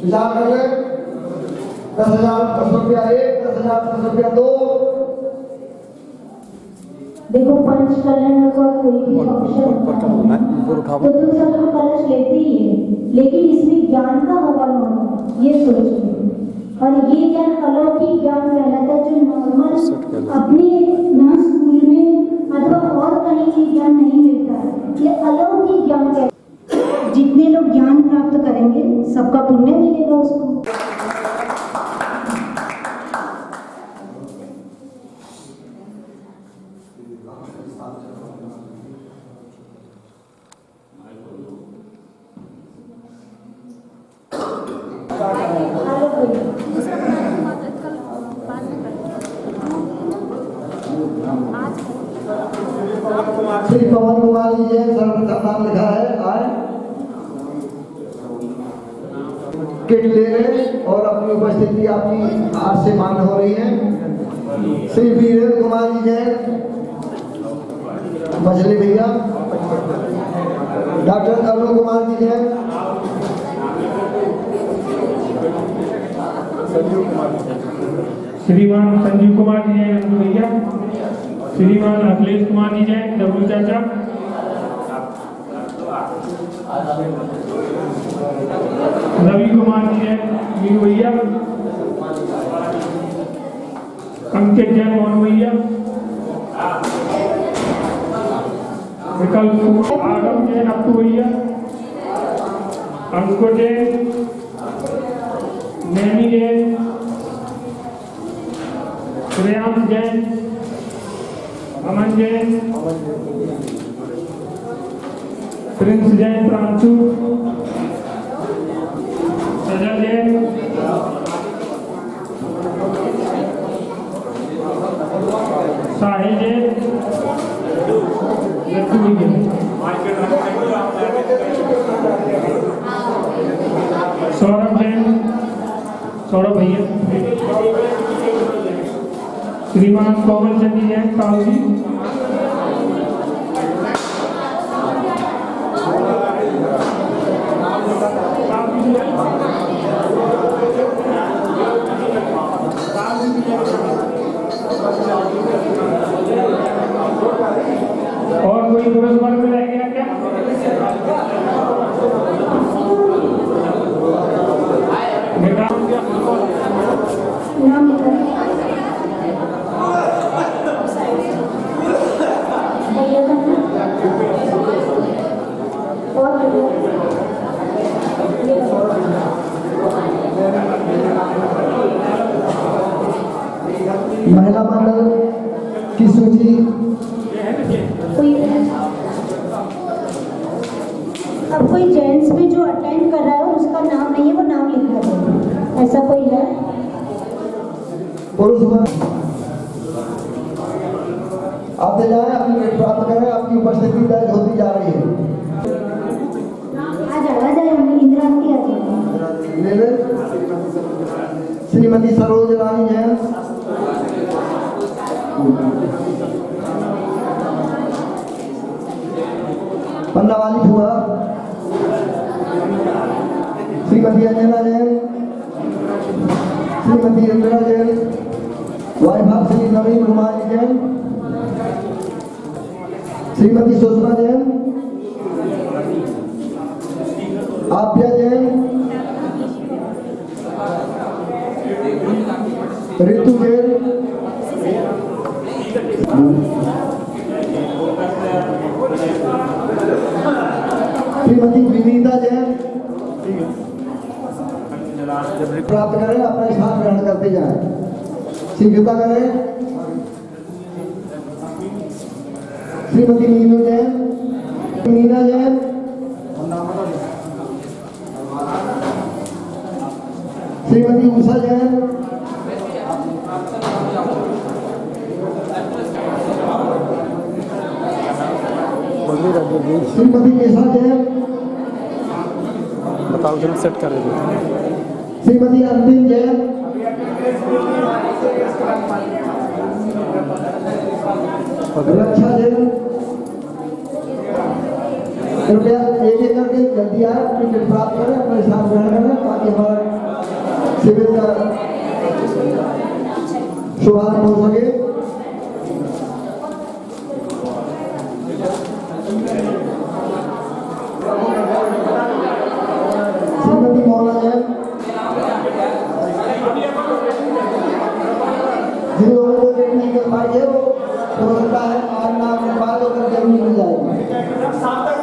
विचार कर ले। 10,000 रुपया एक, 10,000 रुपया दो। देखो पंचकलन का कोई भी फंक्शन तो तुम सब लोग कलश लेते ही है, लेकिन इसमें ज्ञान का हवन होना ये सोचो। और ये ज्ञान अलौकिक ज्ञान कहलाता है जो नॉर्मल अपने ना स्कूल में अथवा और कहीं ये ज्ञान नहीं मिलता है। ये अलौकिक ज्ञान कहलाता है। जितने लोग ज्ञान प्राप्त करेंगे सबका पुण्य मिलेगा उसको। श्री पवन कुमार जी जैन सर्वप्रथम नाम लिखा है। आए किट ले रहे और अपनी उपस्थिति आपकी आज से मान्य हो रही है। श्री वीरेंद्र कुमार जी जैन मछली भैया। डॉक्टर अरुण कुमार जी जैन। श्रीमान संजीव कुमार जी जैन भैया। श्रीमान अखिलेश कुमार जी जैन डब्लू चाचा। रवि कुमार जी जैन मीनू भैया। अंकित जैन मोहन भैया। विकल्प आगम जैन अप्पू भैया। अंकुर जैन, नैनी जैन, श्रेयांश जैन, अमन जैन, प्रिंस जैन, प्रांशु, सजा जैन, साहिल जैन, लट्टू जैन, सौरभ जैन, सौरभ भैया। श्रीमान कोमल चंदी जैन साहू जी। और कोई पुरस्कार मिला गया क्या? महिला मंडल की सूची अब कोई जेंट्स में जो अटेंड कर रहा है और उसका नाम नहीं है वो नाम लिखा है, ऐसा कोई है? पुरुष आते जाए अपनी रेट प्राप्त करें। आपकी उपस्थिति दर्ज होती जा रही है। आ जाए इंदिरा आंटी आ जाए। ले ले। श्रीमती सरोज रानी जैन। पन्ना वाली फुआ। श्रीमती अंजना जैन। श्रीमती इंदिरा जैन। वाइफ ऑफ श्री नवीन कुमार जैन। श्रीमती सुषमा जैन। आप्या जैन। ऋतु जैन। श्रीमती विनीता जैन। प्राप्त करें, अपना स्थान ग्रहण करते जाएं। शीघ्रता करें। श्रीमती नीनू जैन। मीना जैन। श्रीमती उषा जैन। श्रीमती केशा जैन। बताओ जरा सेट कर रहे। श्रीमती अंतिम जैन। रक्षा जैन। कृपया एक एक करके जल्दी आए, टिकट प्राप्त करें, अपने साथ ग्रहण करें ताकि हमारा शिविर का शुभारंभ हो सके। श्रीमती मौला जैन, जिन लोगों को टिकट नहीं कर पाई है वो हो सकता है आज नाम बात होकर जरूर मिल जाएगी, शाम तक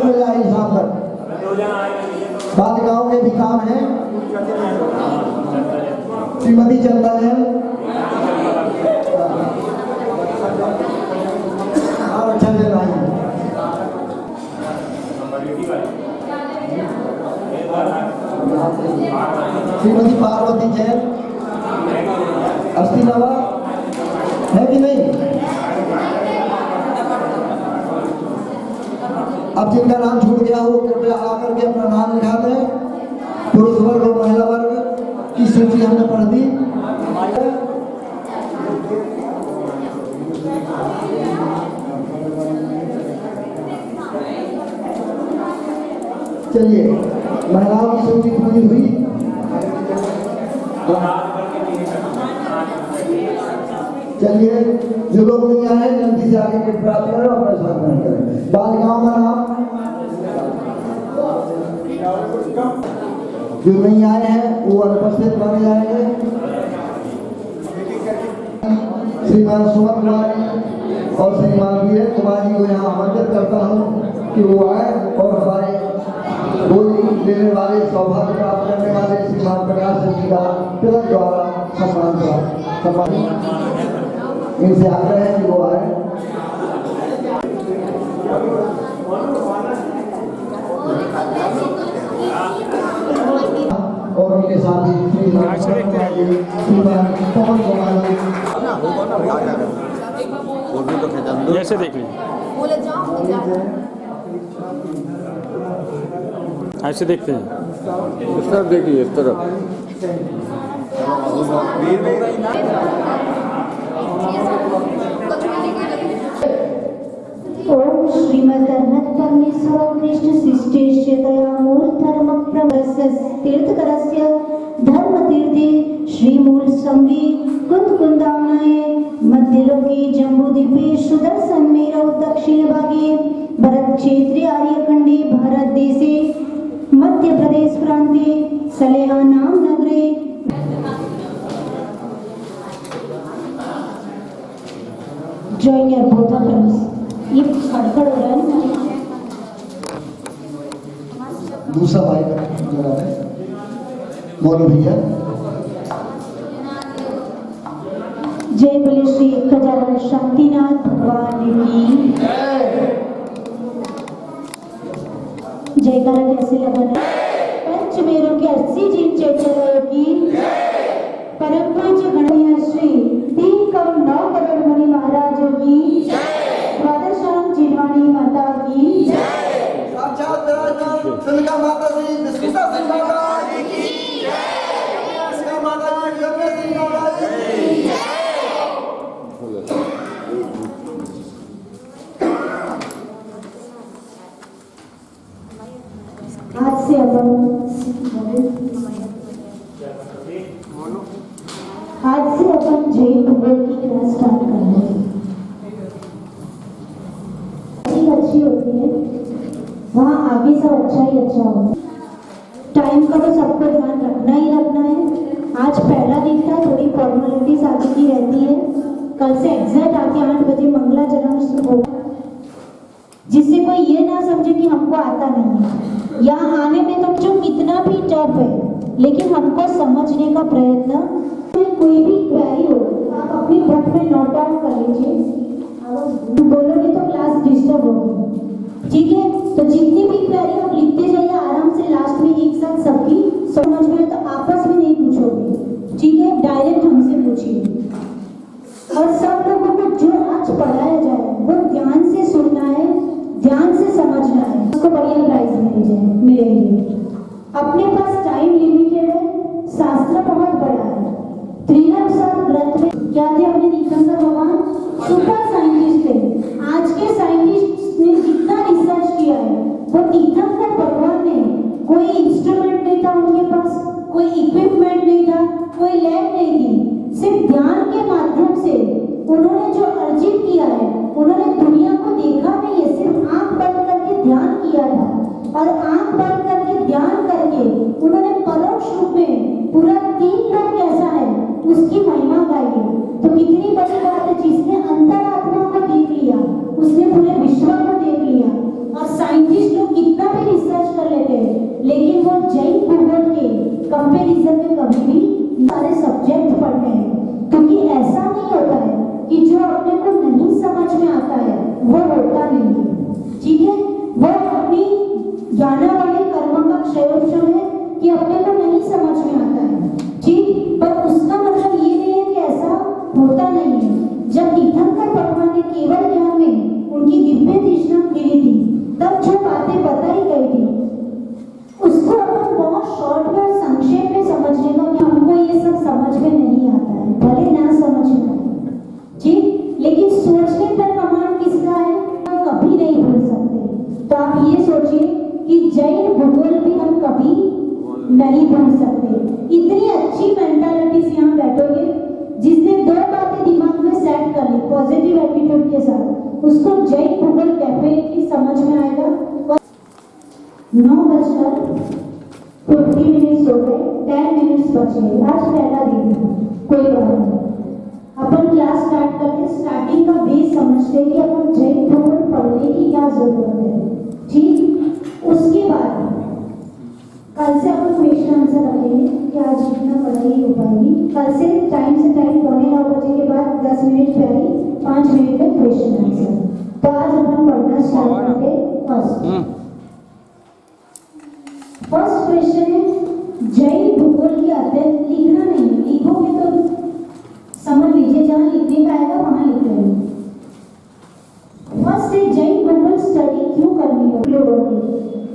मिल जाएगी, शाम तक। बालिकाओं के भी काम है। श्रीमती चंदा जैन, और अच्छा चल रहा है। श्रीमती पार्वती जैन, अस्थिनवा है कि नहीं? अब जिनका नाम छूट गया हो कृपया आकर के अपना नाम लिखा दें। पुरुष वर्ग और महिला वर्ग की सूची हमने पढ़ दी। चलिए, महिलाओं की सूची पूरी हुई। चलिए, जो लोग नहीं आए जल्दी से आगे टिकट प्राप्त करें और अपना साथ ग्रहण करें। बालिकाओं का नाम जो नहीं आए हैं वो अनुपस्थित माने जाएंगे। श्रीमान सुमन कुमार और श्रीमान वीर कुमार जी को यहाँ आमंत्रित करता हूँ कि वो आए और हमारे बोली देने वाले, सौभाग्य प्राप्त करने वाले श्रीमान प्रकाश जी का तिलक द्वारा सम्मान इनसे आग्रह है कि वो आए। और उनके साथ ही श्रीमान पवन कुमार जी, जैसे देख लीजिए, ऐसे देखते हैं, इस तरफ देखिए, इस तरफ। ओम श्रीमद् परमेश्वर कृष्ण शिष्टेश्च दया मूल धर्म प्रवस्य तीर्थकरस्य धर्म तीर्थे श्रीमूल संगी कुंद कुंदामनाये मध्यलोके जम्बूद्वीपे सुदर्शन मेरौ दक्षिण भागे भरत क्षेत्रे आर्यखंडे भारत देशे मध्य प्रदेश प्रांते सलेहा नाम नगरे join your both of us. ये खड़खड़ हो रहा है ना। दूसरा भाई जरा है मौलवी भैया। जय बोले श्री गजानन शांतिनाथ भगवान की जयकारा कैसे लगाना। पंच मेरों के 80 जिन चेचरों की परम पूज्य गणेश श्री 3.9 करोड़ मुनि महाराजों की द्वादशाम जिनवाणी माता की साक्षात विराजमान सिंधिका माता श्री विष्णुता सिंह महाराज की जय। सिंधिका माता जी गंगे सिंह महाराज की जय। आज से अपन जैन भूगोल की क्लास स्टार्ट कर रहे हैं। अच्छी होती है, वहाँ आगे सब अच्छा ही अच्छा होता है। टाइम का तो सबको ध्यान रखना ही रखना है। आज पहला दिन था, थोड़ी फॉर्मेलिटीज आगे की रहती है। कल से एग्जैक्ट आके 8 बजे मंगलाचरण शुरू होगा, जिससे कोई ये ना समझे कि हमको आता नहीं है। यहाँ आने में तो जो कितना भी टफ है, लेकिन हमको समझने का प्रयत्न। कोई भी क्वेरी हो आप अपनी बुक में नोट डाउन कर लीजिए। बोलोगे तो क्लास डिस्टर्ब होगी, ठीक है? तो जितनी भी क्वेरी आप लिखते जाइए आराम से, लास्ट में एक साथ सबकी समझ में तो आपस में नहीं पूछोगे, ठीक है? डायरेक्ट हमसे पूछिए। और सब लोगों को जो आज पढ़ाया जाए वो ध्यान से सुनना है, ध्यान से समझना है, उसको बढ़िया प्राइज मिलेंगे। अपने पास टाइम लिमिटेड है, शास्त्र बहुत बड़ा है। त्रिलक्षण ग्रंथ में क्या थे अपने तीर्थंकर भगवान? सुपर साइंटिस्ट थे। आज के साइंटिस्ट ने जितना रिसर्च किया वो तीर्थंकर भगवान ने कोई इंस्ट्रूमेंट नहीं था उनके पास, कोई इक्विपमेंट नहीं था, कोई लैब नहीं थी। सिर्फ ध्यान के माध्यम से उन्होंने जो अर्जित किया है, उन्होंने दुनिया को देखा नहीं है, सिर्फ आंख बंद करके ध्यान किया था और आंख बंद करके ध्यान करके उन्होंने परोक्ष रूप में पूरा 3 लोक कैसा है उसकी महिमा गाई है। तो कितनी बड़ी बात है, जिसने अंतरात्मा को देख लिया उसने पूरे विश्व को देख लिया। और साइंटिस्ट लोग कितना भी रिसर्च कर लेते हैं लेकिन वो जैन भूगोल के कंपैरिजन में कभी भी सारे सब्जेक्ट पढ़ते हैं, क्योंकि ऐसा नहीं होता है कि जो अपने को नहीं समझ में आता है वो होता नहीं है। ठीक है, वो अपनी ज्ञाना वाले कर्म का क्षयोक्षम है कि अपने को नहीं समझ में आता है। ठीक, पर उसका मतलब ये नहीं है कि ऐसा होता नहीं है। जब तीर्थंकर भगवान ने केवल ज्ञान में उनकी दिव्य तृष्णा गिरी थी, तब जो बातें बताई गई थी उसको अपन बहुत शॉर्ट में और संक्षेप में समझने का, कि हमको ये सब समझ में नहीं आता है, भले ना समझ में आए, ठीक, लेकिन सोचने पर कमांड किसका है, हम कभी नहीं भूल सकते। तो आप ये सोचिए कि जैन भूगोल भी हम कभी नहीं भूल सकते। इतनी अच्छी मेंटालिटी से यहाँ बैठोगे, जिसने 2 बातें दिमाग में सेट कर ली पॉजिटिव एटीट्यूड के साथ, उसको जैन भूगोल डेफिनेटली समझ में आएगा। 9:50 हो गए, 10 मिनट्स बचे। आज पहला दिन है, कोई बात नहीं, अपन क्लास स्टार्ट करके स्टार्टिंग का बेस समझते हैं कि अपन जैन भूगोल पढ़ने की क्या जरूरत है। ठीक, उसके बाद कल से अपन क्वेश्चन आंसर रखेंगे कि आज जितना पढ़ाई हो पाएगी। कल से टाइम 9:15 बजे के बाद 10 मिनट पहले 5 मिनट में क्वेश्चन आंसर। तो आज अपन पढ़ना स्टार्ट करते हैं। फर्स्ट क्वेश्चन है, जैन भूगोल की अध्ययन, लिखना नहीं है, लिखोगे तो समझ लीजिए, जहां लिखने का आएगा वहां लिख लेंगे। फर्स्ट है, जैन भूगोल स्टडी क्यों करनी है लोगों की।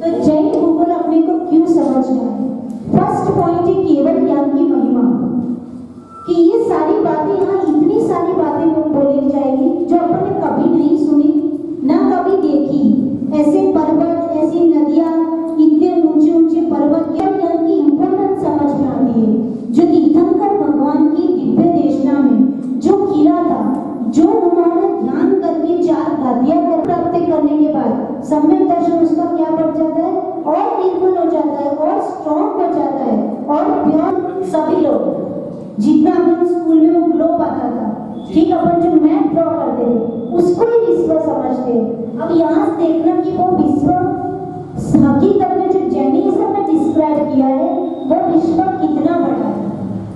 तो जैन भूगोल अपने को क्यों समझना है। फर्स्ट पॉइंट है केवल ज्ञान की महिमा, कि ये सारी बातें, यहाँ इतनी सारी बातें बोली जाएगी जो अपन ने कभी नहीं सुनी ना कभी देखी। ऐसे पर्वत, ऐसी नदियां, इतने ऊंचे ऊंचे पर्वत, ज्ञान की इंपॉर्टेंस समझ में आती है। जो तीर्थंकर भगवान की दिव्य देशना में जो खीरा था, जो उन्होंने ध्यान करके 4 गादियां प्राप्त करने के बाद सम्यक दर्शन उसका क्या बढ़ जाता है, और निर्मल हो जाता है, और स्ट्रॉन्ग हो जाता है, और प्योर। सभी लोग जितना अपन स्कूल में वो ग्लोब आता था, ठीक, अपन जो मैप ड्रॉ करते थे उसको ही विश्व समझते हैं। अब यहाँ देखना कि वो विश्व हकीकत में जो जैनिज्म ने डिस्क्राइब किया है वो विश्व कितना बड़ा है,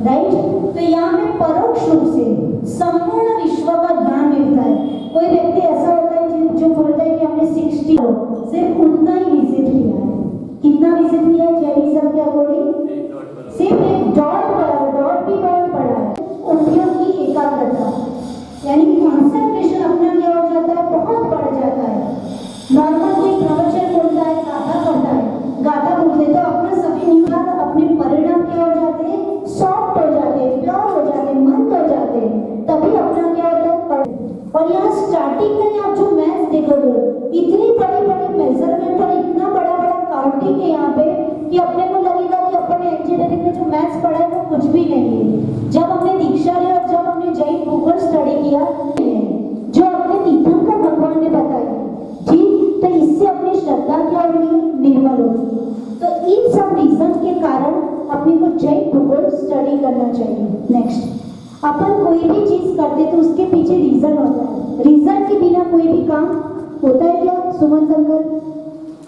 राइट। तो यहाँ पे परोक्ष रूप से संपूर्ण विश्व का ज्ञान मिलता है। कोई व्यक्ति ऐसा होता है जो बोलता है कि हमने 60 सिर्फ उतना ही विजिट किया है। कितना विजिट किया है जैनिज्म के अकॉर्डिंग? सिर्फ एक डॉट पड़ा है, डॉट भी बहुत बड़ा है। उपयोग की एकाग्रता यानी कॉन्सेंट्रेशन अपना क्या हो जाता है, बहुत बढ़ जाता है। नॉर्मल कोई प्रवचन बोलता है, गाथा करता है, गाथा बोलते तो अपना सभी निवार अपने परिणाम क्या हो जाते हैं, सॉफ्ट हो जाते हैं, प्योर हो जाते हैं, मंद हो जाते हैं, तभी अपना क्या होता है। और यहाँ स्टार्टिंग में आप जो मैथ्स देखोगे, इतनी बड़ी बड़ी मेजरमेंट और इतना बड़ा बड़ा काउंटिंग है यहाँ पे कि अपने को लगेगा कि अपने इंजीनियरिंग में जो मैथ्स पढ़ा है वो कुछ भी नहीं है। जब हमने दीक्षा ली और जब हमने जैन भूगोल स्टडी किया, जो अपने तीर्थंकर भगवान ने बताया, ठीक, तो इससे अपनी श्रद्धा क्या होगी, निर्मल होगी। तो इन सब रीजन के कारण अपने को जैन भूगोल स्टडी करना चाहिए। नेक्स्ट, अपन कोई भी चीज करते तो उसके पीछे रीजन होता है। रीजन के बिना कोई भी काम होता है क्या सुमन अंकल?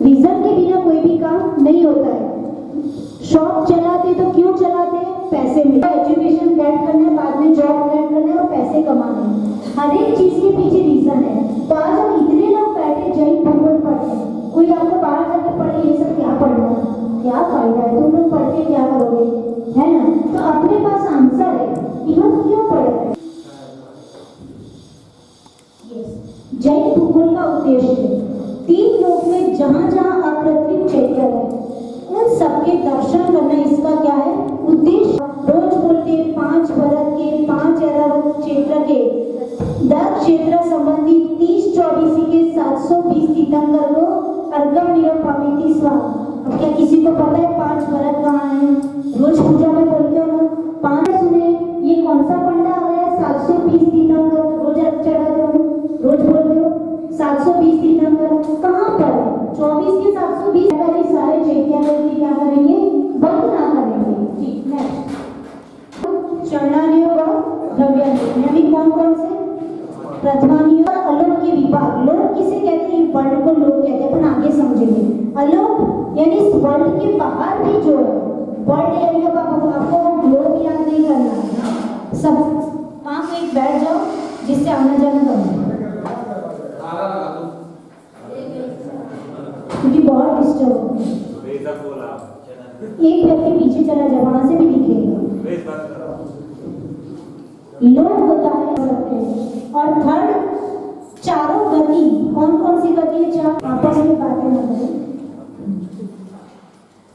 रीजन के बिना कोई भी काम नहीं होता है। शॉप चलाते तो क्यों चलाते हैं? पैसे मिले, एजुकेशन गेट करने, बाद में जॉब गेट करने और पैसे कमाने। हर एक चीज के पीछे रीजन है। तो आज हम इतने लोग बैठे जैन भूगोल पढ़ते हैं, कोई आपको बाहर जाकर पढ़े ये सब क्या पढ़ना, क्या फायदा है, तुम लोग पढ़ के क्या करोगे, है ना। तो अपने पास आंसर है कि हम क्यों पढ़ रहे हैं। जैन भूगोल का उद्देश्य 3 लोक में जहां जहां अकृत्रिम क्षेत्र है उन सबके दर्शन करना, इसका क्या है उद्देश्य। रोज बोलते 5 भरत के 5 ऐरावत क्षेत्र के दर क्षेत्र संबंधी 3024 के 720 तीर्थंकर को अर्घम निरपामिति स्वाहा। अब क्या किसी को पता है 5 भरत कहाँ है? रोज पूजा में बोलते हो ना 5 सुने, ये कौन सा पंडा आ गया? 720 तीर्थंकर रोज चढ़ाते हो, रोज बोलते हो 720 तीर्थंकर कहाँ पर है? 24 के 720 वाले सारे चैत्यालय क्या करेंगे? बंद ना करेंगे। ठीक है, चरणानियों का द्रव्यान्यों अभी कौन कौन से? प्रथमानियों और अलोक के विभाग। लोक किसे कहते हैं? वर्ल्ड को लोक कहते हैं, अपन आगे समझेंगे। अलोक यानी इस वर्ल्ड के बाहर भी जो है वर्ल्ड एरिया का आपको ग्लोब याद नहीं करना है। सब वहाँ पे एक बैठ जाओ जिससे आना जाना करो, क्योंकि बहुत डिस्टर्ब हो। एक व्यक्ति पीछे चला जाए, वहां से भी दिखेगा। लोक होता है सबके। और थर्ड, चारों गति। कौन कौन सी गति है? चार। आपस में बातें ना करें,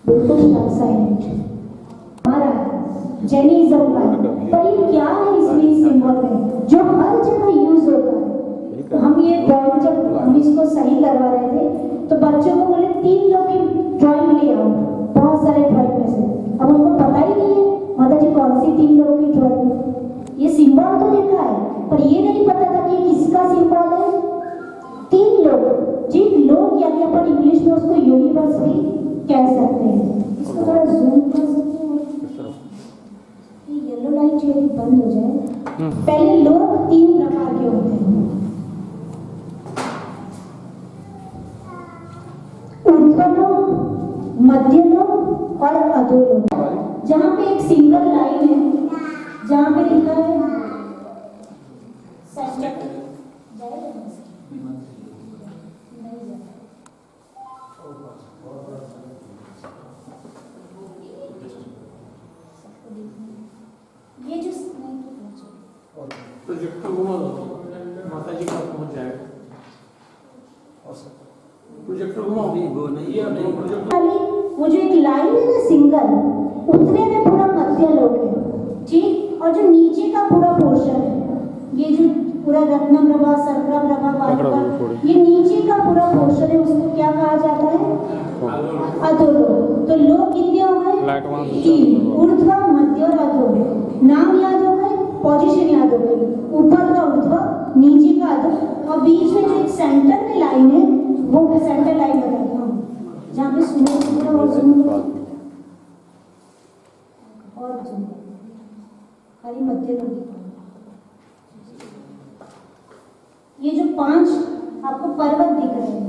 बिल्कुल साइलेंट। हमारा जैनिज्म का, पर ये क्या है? इसमें सिंबल है जो हर जगह यूज होता है। तो हम ये ड्राइंग जब हम इसको सही करवा रहे थे तो बच्चों को बोले 3 लोग की ड्राइंग ले आओ, बहुत सारे ड्राइंग में से। अब उनको पता ही नहीं है माता जी कौन सी 3 लोगों की ड्राइंग। ये सिंबल तो देखा है पर ये नहीं पता था कि किसका सिंबल है। 3 लोग, जिन लोग यानी अपन इंग्लिश में उसको यूनिवर्स भी कह सकते हैं। इसको थोड़ा जूम कर सकते हैं, ये येलो लाइट यदि बंद हो जाए। पहले लोग 3 प्रकार के होते हैं, ऊर्ध्वलोक, मध्यलोक और अधोलोक। जहाँ पे एक सिंगल लाइन है, जहाँ पे लिखा है ये जो प्रोजेक्टर घुमा दो, माता जी का पहुंच जाएगा। प्रोजेक्टर घुमाओ, ये वो जो एक लाइन है ना सिंगल, उतने में पूरा मध्य लोक है। ठीक, और जो नीचे का पूरा पोर्शन है, ये जो पूरा रत्न प्रभा, सर्करा प्रभा, पादुका, ये नीचे का पूरा पोर्शन है, उसको क्या कहा जाता है? अधोलोक। तो लोक कितने हो गए? 3, ऊर्ध्व, मध्य और अधो। नाम याद हो गए, पोजीशन याद हो गई। ऊपर का ऊर्ध्व, नीचे का अधो, और बीच में जो एक सेंटर में लाइन है वो सेंटर लाइन बताता हूँ, जहाँ पे सुनो और सुनो और सुनो खाली मध्य लोक। ये जो 5 आपको पर्वत दिख रहे हैं,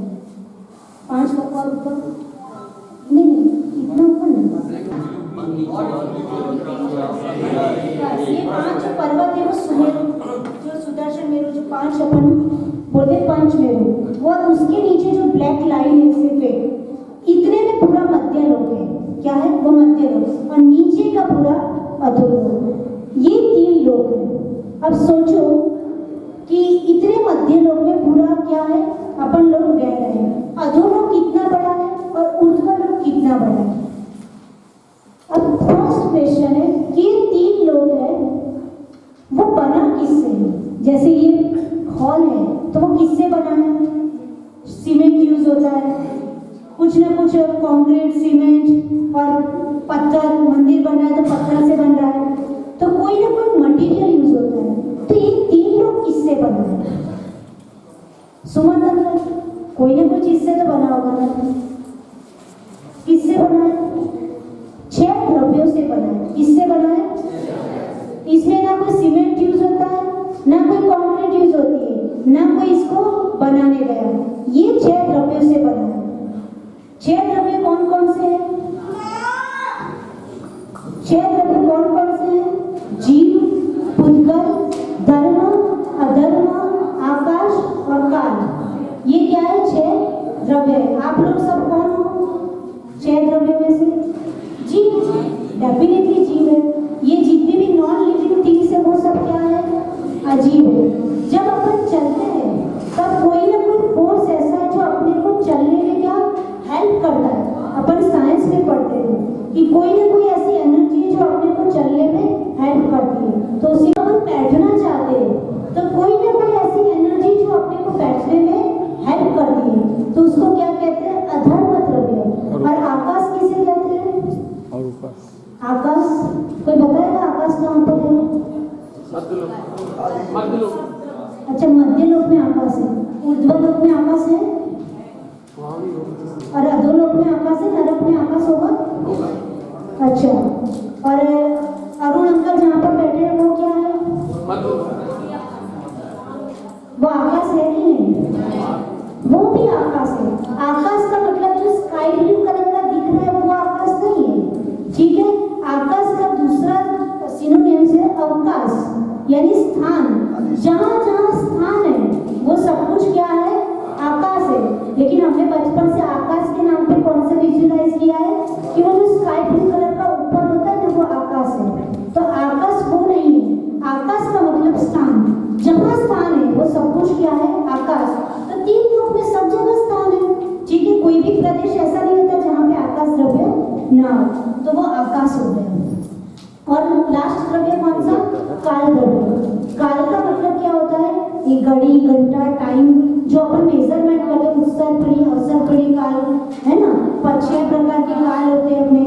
5 ऊपर ऊपर नहीं, इतना ऊपर नहीं, ये 5 जो पर्वत है वो सुमेरु, जो सुदर्शन मेरु, जो 5 अपन बोलते पंच मेरु, वो उसके नीचे जो ब्लैक लाइन है सिर्फ इतने में पूरा मध्य लोक है। क्या है वो? मध्य लोक। और नीचे का पूरा अधोलोक। ये 3 लोक है। अब सोचो कि इतने मध्य लोक में पूरा क्या है? अपन लोग रह रहे हैं। अधोलोक कितना बड़ा है और ऊर्ध्वलोक कितना बड़ा है? अब फर्स्ट क्वेश्चन है कि ये 3 लोक है वो बना किससे है? जैसे ये हॉल है तो वो किससे बना है? सीमेंट यूज होता है, कुछ ना कुछ कंक्रीट, सीमेंट और पत्थर। मंदिर बन रहा है तो पत्थर से बन रहा है, तो कोई ना कोई मटेरियल यूज होता है। तो ये 3 लोग किससे बना है? सुमन अंकल, कोई ना कोई चीज से तो बना होगा ना। किससे बना है? 6 द्रव्यों से बना है। किससे बना है? इसमें ना कोई सीमेंट यूज होता है, ना कोई कंक्रीट यूज होती है, ना कोई इसको बनाने गया। ये 6 द्रव्यों से बना है। 6 द्रव्य कौन कौन से हैं? 6 द्रव्य कौन कौन से हैं? जीव, उद्गल, धर्म, अधर्म, आकाश और काल। ये क्या है? 6 द्रव्य है। आप लोग सब कौन हो 6 द्रव्य में से? जीव, डेफिनेटली जीव है। ये जितने भी नॉन लिविंग थिंग्स है वो सब क्या है? अजीब है। जब अपन चलते हैं तब कोई ना कोई फोर्स ऐसा है जो अपने को चलने में क्या हेल्प करता है। अपन साइंस मध्य लोक अच्छा, मध्य लोक में आकाश है, ऊर्ध्व लोक में आकाश है, वहाँ भी होगा। और अधोलोक में आकाश है, नरक में आकाश होगा। अच्छा, और अरुण अंकल जहाँ पर बैठे हैं वो क्या है? मध्य लोक वो आकाश है कि नहीं? वो भी आकाश है। आकाश का मतलब जो स्काई ब्लू कलर का दिख रहा है वो आकाश नहीं है, ठीक है। आकाश का दूसरा सिनोनिम्स है अवकाश, यानी स्थान। जहाँ जहाँ स्थान है वो सब कुछ क्या है? आकाश है। लेकिन हमने बचपन से आकाश के नाम पे कौन सा विजुअलाइज किया है कि वो जो स्काई ब्लू कलर का ऊपर होता है ना वो आकाश है। तो आकाश वो नहीं है। आकाश का मतलब स्थान, जहाँ स्थान है वो सब कुछ क्या है? आकाश। तो तीन लोक में सब जगह स्थान है, ठीक है। कोई भी प्रदेश ऐसा नहीं होता जहाँ पे आकाश द्रव्य ना हो, तो वो आकाश हो गया। और लास्ट द्रव्य कौन सा? काल द्रव्य। काल का मतलब क्या होता है? ये घड़ी, घंटा, टाइम जो अपन मेजरमेंट करते हैं, उत्सर पड़ी, अवसर पड़ी काल, है ना। 6 प्रकार के काल होते हैं अपने,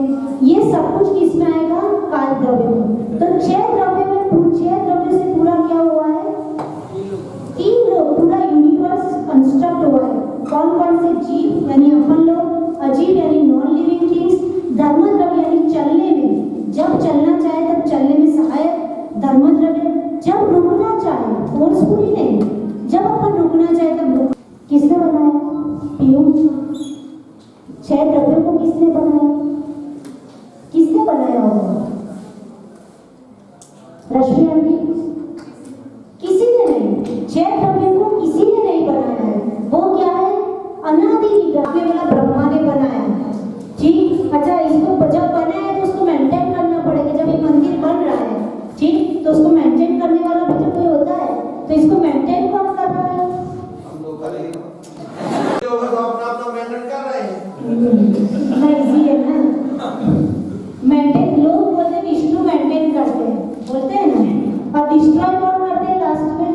ये सब कुछ किसमें आएगा? काल द्रव्य में। तो 6 द्रव्य में 6 द्रव्य से पूरा क्या हुआ है? 3 लोग, पूरा यूनिवर्स कंस्ट्रक्ट हुआ है। कौन कौन से? जीव यानी अपन लोग, अजीव यानी नॉन लिविंग थिंग्स, धर्म द्रव्य यानी चलने में, जब चलना चाहे तब चलने में सहायक धर्म द्रव्य, जब रुकना चाहे फोर्सफुली नहीं, जब अपन रुकना चाहे तब रुक। किसने बनाया? पीयू। 6 द्रव्यों को किसने बनाया? किसने बनाया होगा? रश्मि आंटी? किसी ने नहीं। 6 द्रव्यों को किसी ने नहीं बनाया है। वो क्या है? अनादि द्रव्य वाला ब्रह्मा ने बनाया है, ठीक। अच्छा, इसको जब बनाया है तो उसको मेंटेन करना पड़ेगा। जब ये मंदिर बन रहा है, ठीक, तो उसको मेंटेन करने वाला भी तो कोई होता है। तो इसको मेंटेन कौन कर रहा है? हम लोग करेंगे लोग तो अपना मेंटेन कर रहे हैं। नहीं, इजी है ना। मेंटेन लोग बोलते विष्णु मेंटेन करते हैं, बोलते हैं ना। और डिस्ट्रॉय कौन करते हैं लास्ट में?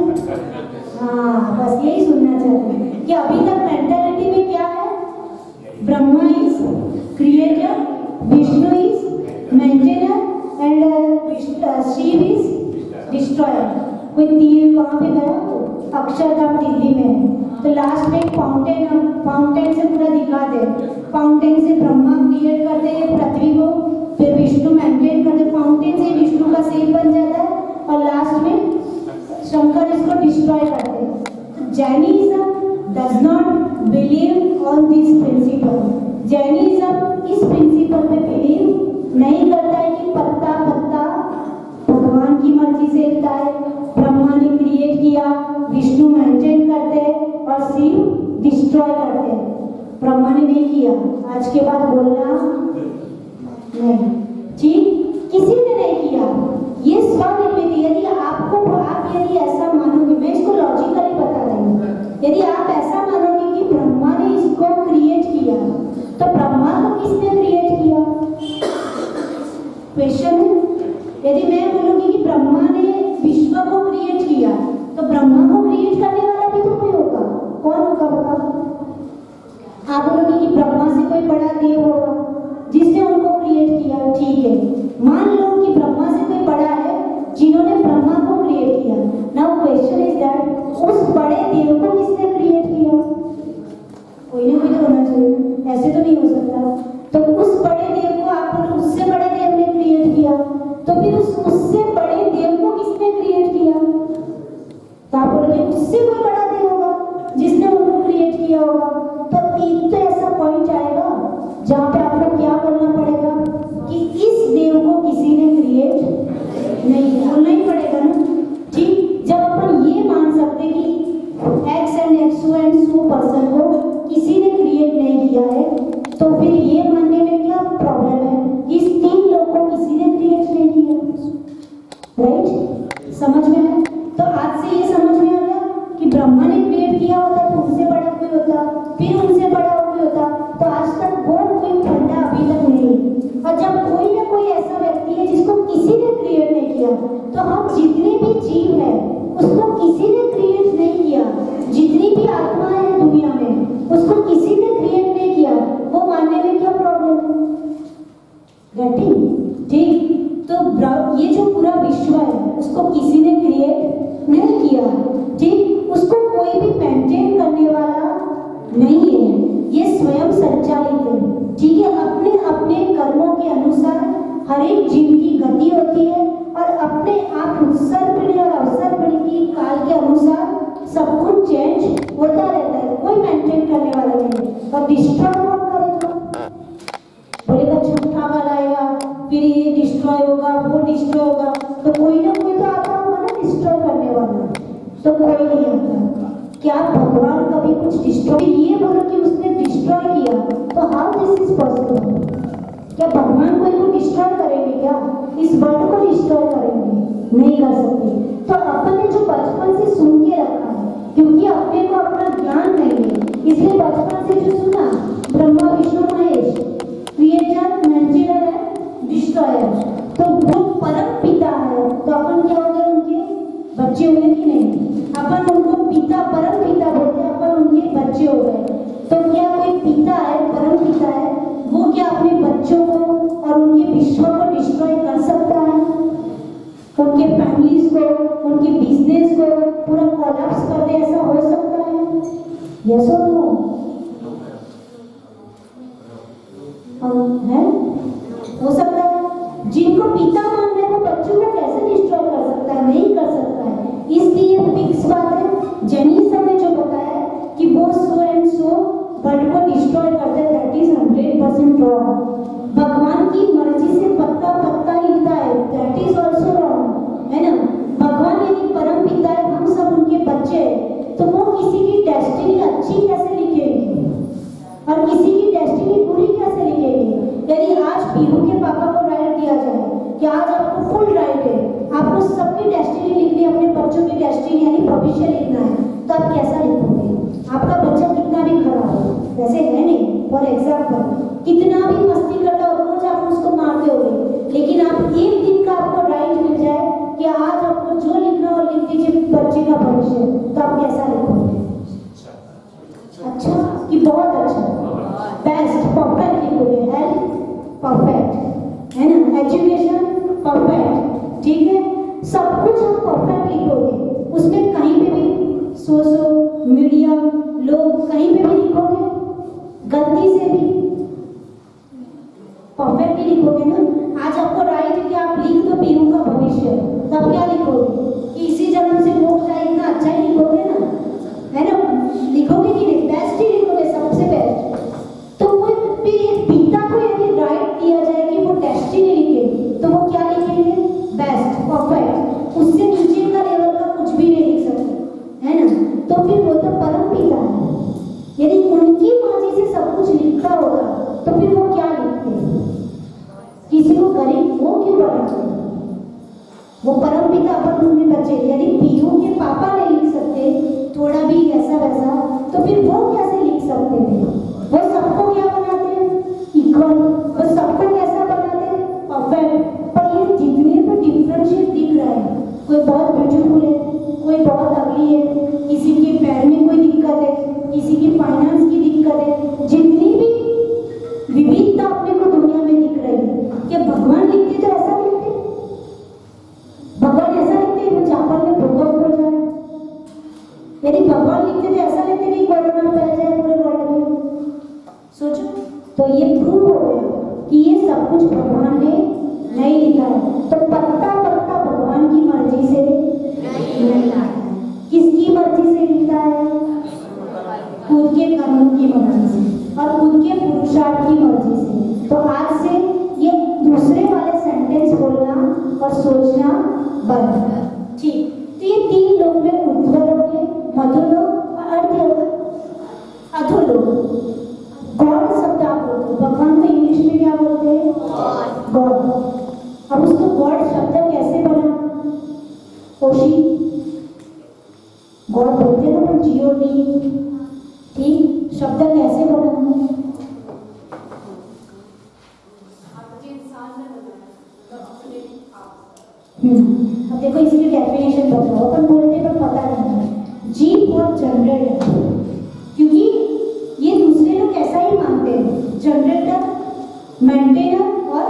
हाँ, बस यही सुनना चाहते हैं कि अभी तक मेंटालिटी में क्या है? Brahma is creator, Vishnu is maintainer and Shiva is destroyer. कोई तीर वहाँ पे गया, अक्षरधाम दिल्ली में है, तो लास्ट में फाउंटेन से पूरा दिखाते हैं। फाउंटेन से ब्रह्मा क्रिएट करते हैं पृथ्वी को, फिर विष्णु मेंटेन करते, फाउंटेन से विष्णु का शेप बन जाता है, और लास्ट में शंकर इसको डिस्ट्रॉय करते हैं। तो Jainism does not believe on this principle. Jainism इस प्रिंसिपल पे बिलीव नहीं करता है कि पत्ता पत्ता भगवान की मर्जी से हिलता है, ब्रह्मा ने क्रिएट किया, विष्णु मेंटेन करते हैं और शिव डिस्ट्रॉय करते हैं। ब्रह्मा ने नहीं किया, आज के बाद बोलना नहीं, ठीक, किसी ने नहीं किया। ये स्वनिर्मित। यदि आपको आप यदि ऐसा मानोगे, मैं इसको लॉजिकली बता रही हूँ, यदि आप ऐसा मानोगे कि ब्रह्मा ने इसको क्रिएट किया, तो ब्रह्मा को किसने क्रिएट किया? क्वेश्चन है। यदि मैं बोलूंगी कि ब्रह्मा ने विश्व को क्रिएट किया, तो ब्रह्मा को क्रिएट करने वाला भी तो कोई होगा। कौन होगा बताओ? आप बोलोगे कि ब्रह्मा से कोई बड़ा देव होगा जिसने उनको क्रिएट किया, ठीक है। मान लो कि ब्रह्मा से कोई बड़ा है जिन्होंने ब्रह्मा को क्रिएट किया। नाउ क्वेश्चन इज दैट उस बड़े देव को किसने क्रिएट किया? कोई ना कोई तो होना चाहिए, ऐसे तो नहीं हो सकता। तो उस बड़े देव को आप बोलो उससे बड़े देव ने क्रिएट किया, तो फिर उससे बड़े देव को किसने क्रिएट किया? तो आप बोलोगे उससे कोई बड़ा देव होगा जिसने उनको क्रिएट किया होगा। तो एक तो ऐसा पॉइंट आएगा जहाँ पे आपको क्या बोलना पड़ेगा कि इस देव को किसी ने क्रिएट नहीं किया, बोलना ही पड़ेगा ना, ठीक। जब अपन ये मान सकते कि एक्स एंड एक्सो एंड सो पर्सन को किसी ने क्रिएट नहीं किया है, तो फिर ये मानने में क्या प्रॉब्लम है? इस 3 लोग को किसी ने क्रिएट नहीं किया, राइट? समझ में आया? तो आज से ये समझ में आ गया कि ब्रह्मा ने क्रिएट किया होता तो उनसे बड़ा कोई होता, फिर उनसे बड़ा कोई होता। तो आज तक वो कोई फंडा अभी तक नहीं है। और जब कोई ना कोई ऐसा व्यक्ति है जिसको किसी ने क्रिएट नहीं किया, तो हम जितने भी जीव हैं उसको किसी ने क्रिएट नहीं किया। जितनी भी आत्माएं हैं दुनिया में उसको किसी ने क्रिएट नहीं किया, वो मानने में ये स्वयं संचालित है, ठीक है। अपने अपने कर्मों के अनुसार हर एक जीव की गति होती है और अपने आप उत्सर्पण और अवसर्पण की काल के अनुसार सब कुछ चेंज होता रहता है, कोई मेंटेन करने वाला नहीं। और डिस्ट्रॉय कौन करेगा? बोलेगा झूठा वाला आएगा, फिर ये डिस्ट्रॉय होगा, वो डिस्ट्रॉय होगा, तो कोई ना कोई तो आता होगा ना डिस्ट्रॉय करने वाला, तो कोई नहीं आता। क्या भगवान कभी कुछ डिस्ट्रॉय, ये बोलो कि उसने डिस्ट्रॉय किया, तो हाउ दिस इज पॉसिबल? क्या भगवान कोई को डिस्ट्रॉय करेंगे? क्या इस वर्ल्ड को डिस्ट्रॉय करेंगे? नहीं कर सकते। तो अपन ने जो बचपन से सुन के रखा है, क्योंकि अपने को अपना ज्ञान नहीं है, इसलिए बचपन से जो सुना, ब्रह्मा विष्णु महेश, क्रिएटर, मेंटेनर है, डिस्ट्रॉयर, तो वो परम पिता है, तो अपन क्या हो गए? उनके बच्चे हुए कि नहीं? अपन उनको पिता, परम पिता बोलते हैं, अपन उनके बच्चे हो गए। तो क्या कोई पिता है, परम पिता है, वो क्या अपने बच्चों को और उनके विश्व को डिस्ट्रॉय कर सकता है? उनके फैमिलीज को, उनके बिजनेस को पूरा कोलैप्स कर दे, ऐसा हो सकता है? यस और नो? है, हो सकता है। जिनको पिता मान रहे हैं वो बच्चों को कैसे डिस्ट्रॉय कर सकता है? नहीं कर सकता है। इसलिए फिक्स बात है, जेनिसा ने जो बताया कि वो सो एंड सो वर्ल्ड को डिस्ट्रॉय करते हैं, दैट इज 100% रॉन्ग। भगवान की मर्जी से पत्ता पत्ता हिलता है, दैट इज ऑल्सो रॉन्ग, है ना। भगवान यदि परम पिता है, हम सब उनके बच्चे हैं, तो वो किसी की डेस्टिनी अच्छी कैसे लिखेंगे और किसी की डेस्टिनी बुरी कैसे लिखेंगे? यदि आज पीहू के पापा को राइट दिया जाए कि आज आपको फुल राइट है, आपको सबकी डेस्टिनी लिखनी है, अपने बच्चों की डेस्टिनी यानी भविष्य लिखना है, तो आप कैसा लिखोगे? आपका बच्चा कितना भी खराब हो, वैसे है नहीं, फॉर एग्जाम्पल कितना भी मस्ती करता हो, रोज आप उसको मारते होगे, लेकिन आप एक दिन का आपको राइट मिल जाए कि आज आपको जो लिखना हो लिख दीजिए बच्चे का भविष्य, तो आप कैसा लिखोगे? अच्छा कि बहुत अच्छा, बेस्ट, परफेक्ट लिखोगे। हेल्थ परफेक्ट, है ना, एजुकेशन परफेक्ट, ठीक है, सब कुछ आप परफेक्ट लिखोगे। उसमें कहीं पे भी सोशो मीडिया लोग कहीं पे भी लिखोगे गलती से भी परफेक्ट ही लिखोगे ना। आज आपको राइट कि आप लिख दो पीहू का भविष्य, तब क्या लिखोगे? कि इसी जन्म से मोक्ष है, इतना अच्छा ही लिखोगे ना, है ना, लिखोगे कि नहीं? बेस्ट ही लिखोगे, सबसे बेस्ट। तो वो फिर एक पिता को यदि राइट दिया जाए कि वो डेस्टिनी लिखे, तो वो क्या लिखेंगे? बेस्ट, परफेक्ट, उससे नीचे का लेवल का कुछ भी नहीं लिख सकते, है ना। तो फिर वो तो परम पिता है, यदि उनकी मर्जी से सब कुछ लिखता होगा, तो फिर वो क्या लिखते? किसी को गरीब वो क्यों बनाते? वो परम पिता अपन उनके बच्चे, यदि पीहू के पापा नहीं लिख सकते थोड़ा भी ऐसा वैसा, तो फिर वो कैसे लिख सकते थे? वो सबको क्या बनाते? इक्वल। वो सबको कैसा बनाते? परफेक्ट। पर ये दिखने पर डिफरेंशिएट दिख रहा है, कोई बहुत ब्यूटीफुल है, कोई बहुत अगली है, किसी के पैर में कोई दिक्कत है, किसी की फाइनेंस की दिक्कत है, जितनी भी विविधता अपने को दुनिया में दिख रही है, क्या भगवान लिखते तो ऐसा लिखते? भगवान ऐसा लिखते हैं जापान में भूकंप हो जाए? यदि भगवान लिखते तो ऐसा लिखते कि कोरोना फैल जाए पूरे वर्ल्ड में? सोचो। तो ये प्रूव हो गया कि ये सब कुछ भगवान ने नहीं लिखा है। तो पत्ता पत्ता भगवान की मर्जी से नहीं लिखा है। किसकी मर्जी से लिखा है? खुद के कर्मों की मर्जी से और खुद के पुरुषार्थ की मर्जी से। तो आज से ये दूसरे वाले सेंटेंस बोलना और सोचना बंद। ठीक, तो ये तीन लोग में ऊर्ध्व लोग है, मध्य लोग और अधो लोग। गॉड शब्द आप बोलते हो, भगवान को इंग्लिश में क्या बोलते हैं? गॉड। अब उसको गॉड शब्द कैसे बना? ओशी गॉड बोलते हैं ना, GOD, ठीक, शब्द कैसे बना? अब देखो इसकी डेफिनेशन बताओ, अपन बोलते पर पता नहीं। जी फॉर जनरेटर, क्योंकि ये दूसरे लोग ऐसा ही मानते हैं, जनरेटर, मेंटेनर और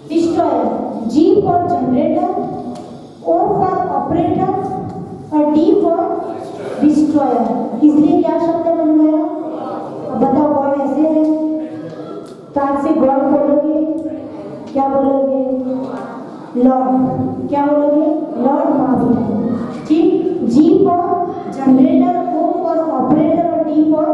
destroyer. G for generator, O for operator और D फॉर डिस्ट्रॉयर। इसलिए क्या शब्द बन गया? अब बताओ गॉड बोलोगे, क्या बोलोगे? लॉर्ड, क्या बोलोगे? लॉर्ड महावीर। ठीक, G for generator, O for operator और डी फॉर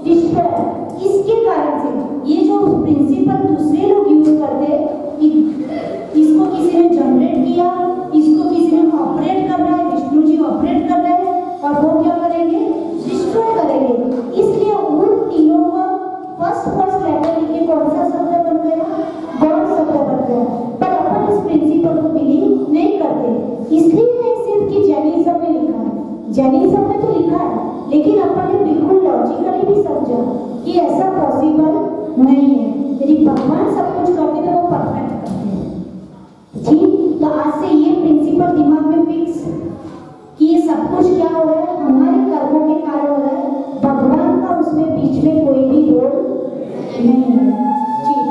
डिस्ट्रॉयर। इसके कारण से ये जो प्रिंसिपल दूसरे लोग यूज करते हैं, इसको किसी ने जनरेट किया, इसको किसी ने ऑपरेट कर रहा है, विष्णु जी ऑपरेट कर रहे हैं और वो क्या करेंगे? डिस्ट्रॉय करेंगे। इसलिए उन तीनों का फर्स्ट लेटर लिख के कौन सा शब्द बन गया? गॉड शब्द बन गया। पर अपन इस प्रिंसिपल को बिलीव नहीं करते, इसलिए नहीं सिर्फ कि जैनिज्म में लिखा है, जैनिज्म में तो लिखा है, लेकिन अपन ने बिल्कुल लॉजिकली भी समझा कि ऐसा पॉसिबल नहीं है। यदि भगवान सब कुछ करते तो वो परफेक्ट करते हैं। ठीक, तो आज से ये प्रिंसिपल दिमाग में फिक्स कि ये सब कुछ क्या हो रहा है? हमारे कर्मों के कारण हो रहा है, भगवान का उसमें बीच में कोई भी रोल नहीं है। ठीक,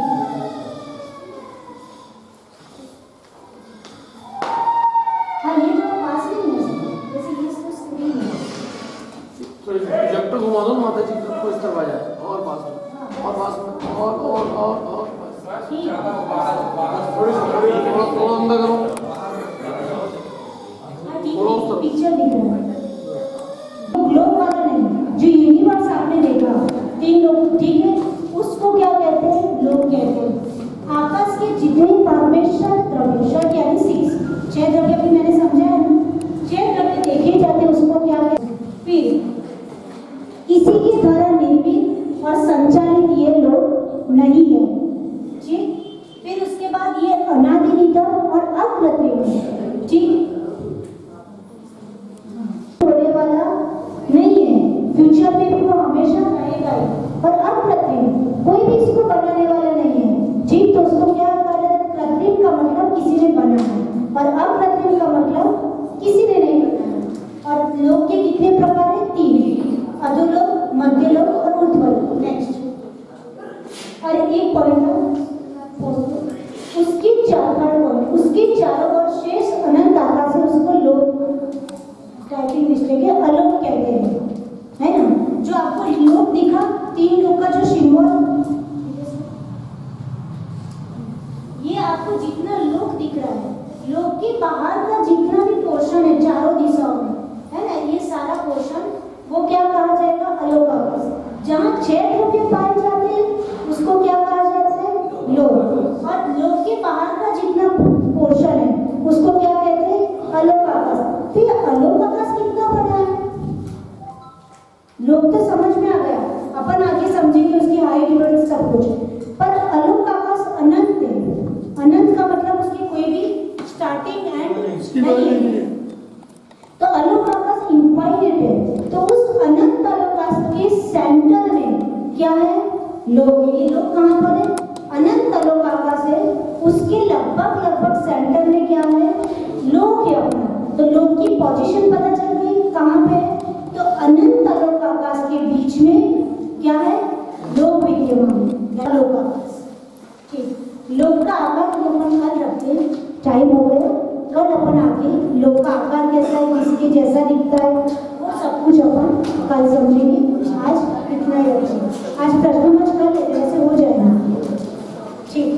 हाँ ये तो पास नहीं है, जैसे ये इसको स्क्रीन है। प्रोजेक्टर घुमा दो माता जी को इस तरफ आ जाए और पास में और पास में और ठीक, थोड़ा अंदर करो। पिक्चर दिख रहा है, ग्लोब वाला नहीं, जो यूनिवर्स आपने देखा 3 लोग, ठीक है, उसको क्या कहते हैं? लोग कहते हैं। आकाश के जितने परमेश्वर द्रव्य, शर्त यानी 6 द्रव्य भी मैंने समझाया ना, 6 द्रव्य देखे जाते हैं, उसको क्या कहते हैं? फिर इसी के द्वारा निर्मित और संचालित ये लोग नहीं है। ठीक, फिर उसके बाद ये अनादि और अकृत्रिम है। ठीक, होने वाला नहीं है, फ्यूचर में भी वो हमेशा रहेगा ही, और अकृत्रिम कोई भी इसको बनाने वाला नहीं है। ठीक, तो उसको क्या कहा जाता है? कृत्रिम का मतलब किसी ने बना है और अकृत्रिम का मतलब किसी ने नहीं बनाया। और लोग के कितने प्रकार है? 3, अधोलोक, मध्यलोक और ऊर्ध्वलोक। नेक्स्ट, और एक पॉइंट उसके चारों ओर शेष अनंत आकाश है, उसको लोक, टाइपिंग मिस्टेक है, अलोक कहते हैं, है ना? जो आपको लोक दिखा, 3 लोक का जो सिंबल, ये आपको जितना लोक दिख रहा है, लोक के बाहर का जितना भी पोर्शन है चारों दिशाओं में, है ना, ये सारा पोर्शन वो क्या कहा जाएगा? अलोक आकाश। जहाँ 6 द्रव्य पाए जाते हैं उसको क्या कहा जाता है? लोक। और लोक के बाहर का जितना पोर्शन है उसको क्या कहते हैं? अलोक आकाश। फिर अलोक आकाश कितना बड़ा है? लोक तो समझ में आ गया, अपन आगे समझेंगे उसकी हाइट वेट सब कुछ, पर अलोक आकाश अनंत है। अनंत का मतलब उसकी कोई भी स्टार्टिंग एंड नहीं है, तो अलोक आकाश इनफाइनाइट है। तो उस अनंत अलोक आकाश के सेंटर में क्या है? लोक। ये लोक कहाँ पर है? अनंत अलोक आकाश है, उसके लगभग सेंटर में क्या है? लोक है अपना। तो लोक की पोजीशन पता चल गई कहाँ पे है? तो अनंत अलोक आकाश के बीच में क्या है? लोक विद्यमान है, लोक आकाश। ठीक, लोक का आकार तो अपन कल रखते हैं, टाइम हो गया, कल अपन आगे लोक का आकार कैसा है, किसके जैसा दिखता है, वो सब कुछ अपन कल समझेंगे। आज इतना ही रखिए, आज प्रश्न मंच कर लेते हैं, ऐसे हो जाएगा। ठीक,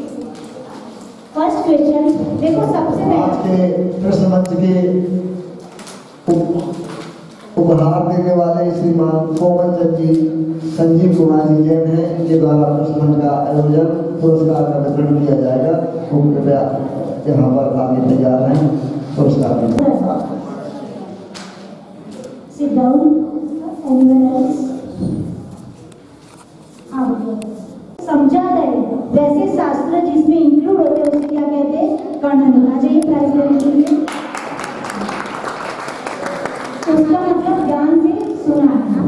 फर्स्ट क्वेश्चन देखो, सबसे आज के प्रश्न मंच के उपहार देने वाले श्रीमान कोमल चंद जी, संजीव कुमार जी जैन हैं, इनके द्वारा प्रश्न मंच का आयोजन, पुरस्कार का वितरण किया जाएगा। वो कृपया यहाँ पर आगे तैयार हैं, पुरस्कार Sit down. Anyone else? समझा रहे वैसे शास्त्र जिसमें इंक्लूड होते हैं उसे क्या कहते हैं? कर्णन। आ जाइए प्राइज लेने के लिए। उसका मतलब ध्यान से सुना है।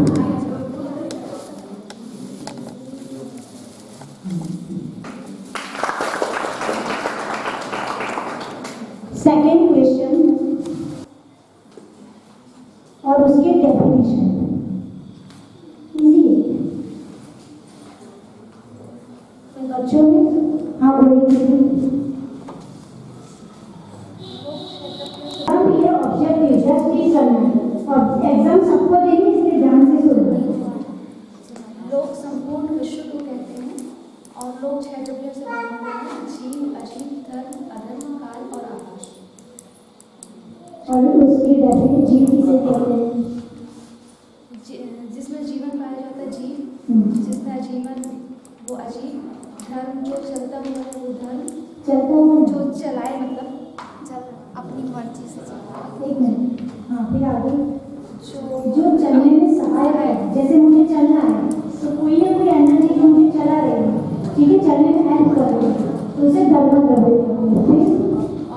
सेकेंड क्वेश्चन और उसके डेफिनेशन इजी है। बच्चों में हाँ बोलिए। ये ऑब्जेक्टिव जस्ट ठीक करना है और एग्जाम सबको देंगे, इसलिए ध्यान से सुनना। लोग संपूर्ण विश्व को कहते हैं और लोग 6 द्रव्यों से बने हुए हैं, जीव, अजीव, धर्म, अधर्म, काल और आकाश। और उसकी डेफिनेट जीव किसे कहते हैं? जिसमें जीवन पाया जाता है जीव, हम्म। जिसमें अजीवन वो अजीव, धर्म जो चलता हुआ है वो धर्म, चलता हुआ जो चलाए मतलब जब अपनी मर्जी से चलाए। एक मिनट, हाँ फिर आगे। जो जो चलने में सहायक है, जैसे मुझे चलना है तो कोई ना कोई एनर्जी जो मुझे चला रही है, ठीक है, चलने में हेल्प कर रही है, तो उसे धर्म द्रव्य कहते हैं। फिर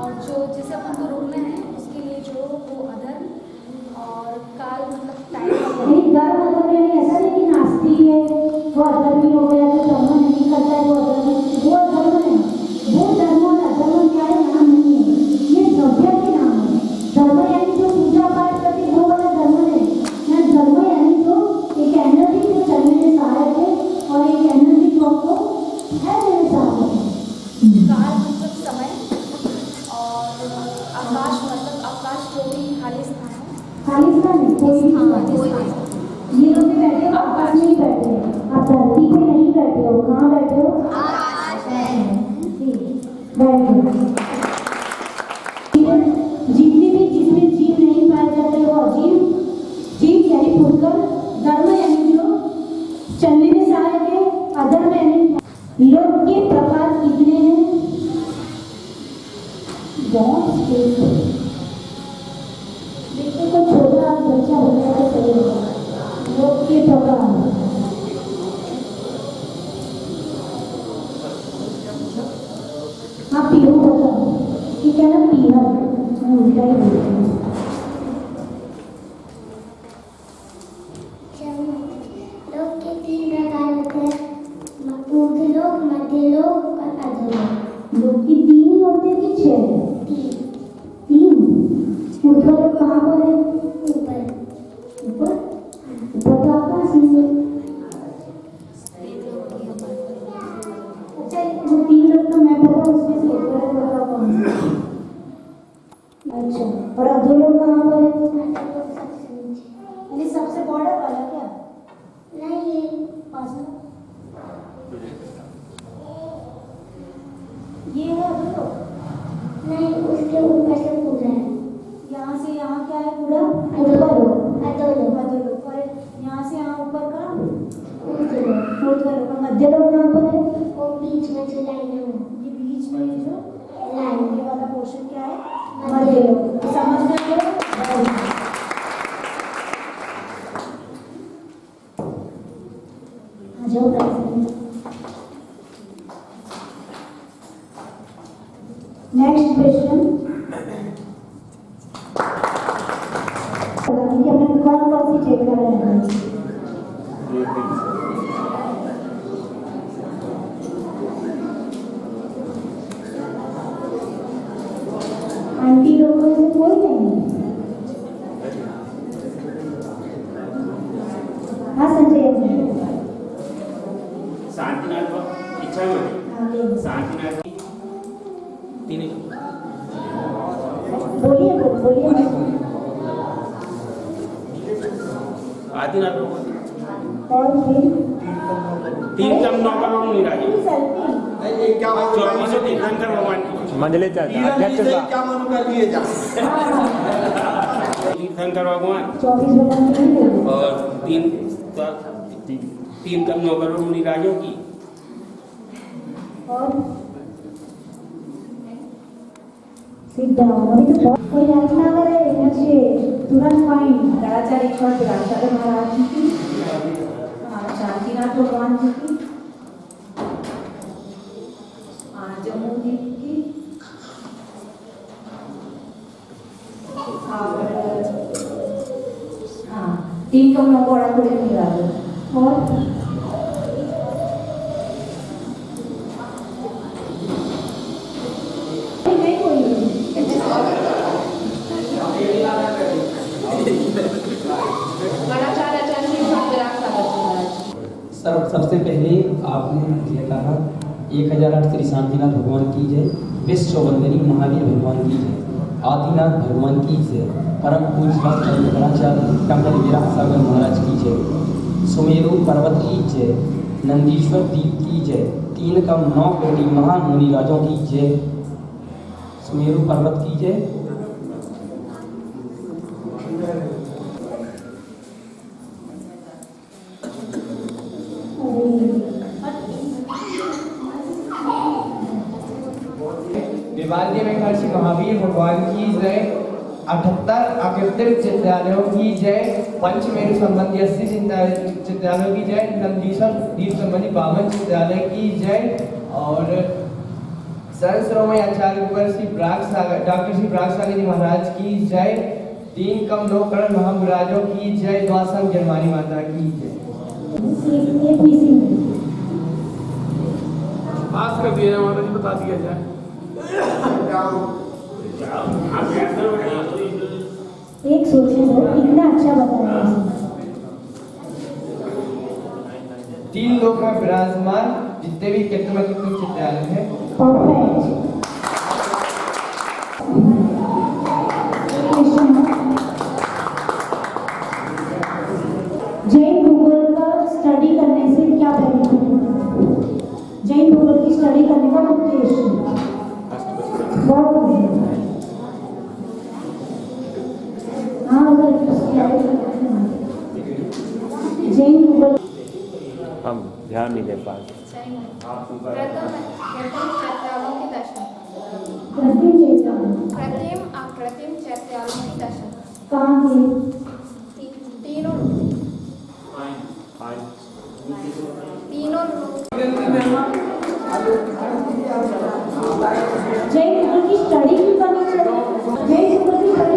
और जो जिसे अपन को रोकना है उसके लिए जो वो अधर्म और काल मतलब टाइम। नहीं, धर्म मतलब यानी ऐसा नहीं कि नास्ती है वो अधर्मी हो गया तो कर्म नहीं करता है वो अधर्मी, वो अधर्म नहीं, वो धर्म और अधर्म क्या है नाम नहीं है, ये द्रव्य के नाम है। धर्म यानी जो पूजा पाठ करती वो वाला धर्म नहीं, ना धर्म यानी जो एक एनर्जी जो चलने में सहायक है और एक एनर्जी जो आपको है मेरे सहायक है। काल मतलब समय और आकाश मतलब आकाश जो भी खाली स्थान है। खालिस्तान नहीं, कोई भी स्थान। ये लोग भी बैठे हो आकाश में ही बैठे हो, आप धरती पे नहीं बैठे हो, कहाँ बैठे हो? आकाश में। ठीक, बैठे हो। जितने भी जिसमें जीव नहीं पाए जाते वो अजीव, जीव यानी फुटकर, धर्म यानी जो चलने में सहायक है, अधर्म यानी लोग के प्रकार कितने हैं? बहुत देखो कोई छोटा बच्चा हो गया तो सही होगा। लोग के प्रकार हाँ पीहू बताओ कि क्या ना पीहर उल्टा ही बोलते हैं। लोग के 3 प्रकार होते हैं, ऊर्ध्व लोक, मध्य लोक और अधोलोक। लोग की 3 होते हैं कि 6? 3। ऊर्ध्व लोक कहाँ पर है? ऊपर ऊपर ऊपर तो आकाश में है। अच्छा वो 3 लोग तो मैं पता उसमें से ऊपर है, बताओ कौन सा? अच्छा, और अधोलोक कहाँ पर है? अधोलोक सबसे नीचे। यानी सबसे बॉर्डर वाला क्या? नहीं, ये पास में ये है अधोलोक। नहीं, उसके ऊपर से पूरा है यहाँ से यहाँ क्या है पूरा? अधोलोक। अधोलोक। और यहाँ से यहाँ ऊपर का ऊर्ध्वलोक। ऊर्ध्वलोक। और मध्य लोक कहाँ पर है? वो बीच में जो लाइन है वो ये बीच में ये जो लाइन ये वाला पोर्शन क्या है? मध्य मध्य लोक। लोक। समझ में आया? आ जाओ नेक्स्ट क्वेश्चन। हमने कौन कौन सी चेक कर रहे हैं? आंटी लोगों से कोई नहीं। हाँ संजय शांतिनाथ इच्छा में शांतिनाथ बोलिए बोलिए आदिनाथ और फिर 3 कम 9 करोड़ निराजे सेल्फी 24 तीर्थंकर भगवान की मंडले अध्यक्ष तीर्थंकर भगवान 24 भगवान की नहीं और 3 कम 9 करोड़ निराजों की और सिट डाउन। अभी तो बहुत कोई लाइक ना करे मुझे तुरंत फाइन। गणाचार्येश्वर विराचार्य महाराज जी की, शांतिनाथ भगवान जी की, जम्मू जी की, और 3 कम 9 बड़ा थोड़े मिला और नहीं कोई सबसे पहले आपने मुझे कहा 1008 श्री शांतिनाथ भगवान की जय, विश्ववंदनी महावीर भगवान की जय, आदिनाथ भगवान की जय, परम पूज्य शंकराचार्य डॉक्टर विराट सागर महाराज की जय, सुमेरु पर्वत की जय, नंदीश्वर दीप की जय। 3 कम 9 कोटि महान मुनिराजों की जय। सुमेरु पर्वत की जय। विवाद्य में महर्षि महावीर भगवान की जय। 78 अकृत्रिम चित्रालयों की जय। पंचमेरु संबंधी 80 चित्रालयों की जय। नंदीश्वर दीप संबंधी 52 चित्रालय की जय। और संश्रोमय आचार्य डॉक्टर श्री ब्राग सागर जी महाराज की जय। 3 कम 9 करोड़ महामुराजों की जय। द्वासम जन्मानी माता की जय। पास कर दिया माता जी, बता दिया जाए। एक सोचे तो कितना अच्छा बताया। 3 लोग हैं विराजमान, जितने भी कृत्रिम चित्रालय है। परफेक्ट। जैन भूगोल का स्टडी करने से क्या बेनिफिट है? जैन भूगोल की स्टडी करने का उद्देश्य बहुत है। हाँ, जैन भूगोल हम ध्यान नहीं दे पाए। कृत्रिम चैत्यालों की दर्शन कहाँ की? तीनों जैन भूगोल की स्टडी क्यों करनी चाहिए? जैन भूगोल की स्टडी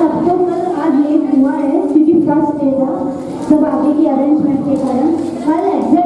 सबको कल आज लेट हुआ है क्योंकि फर्स्ट डे था, सब आगे की अरेंजमेंट के कारण कल एग्जैक्ट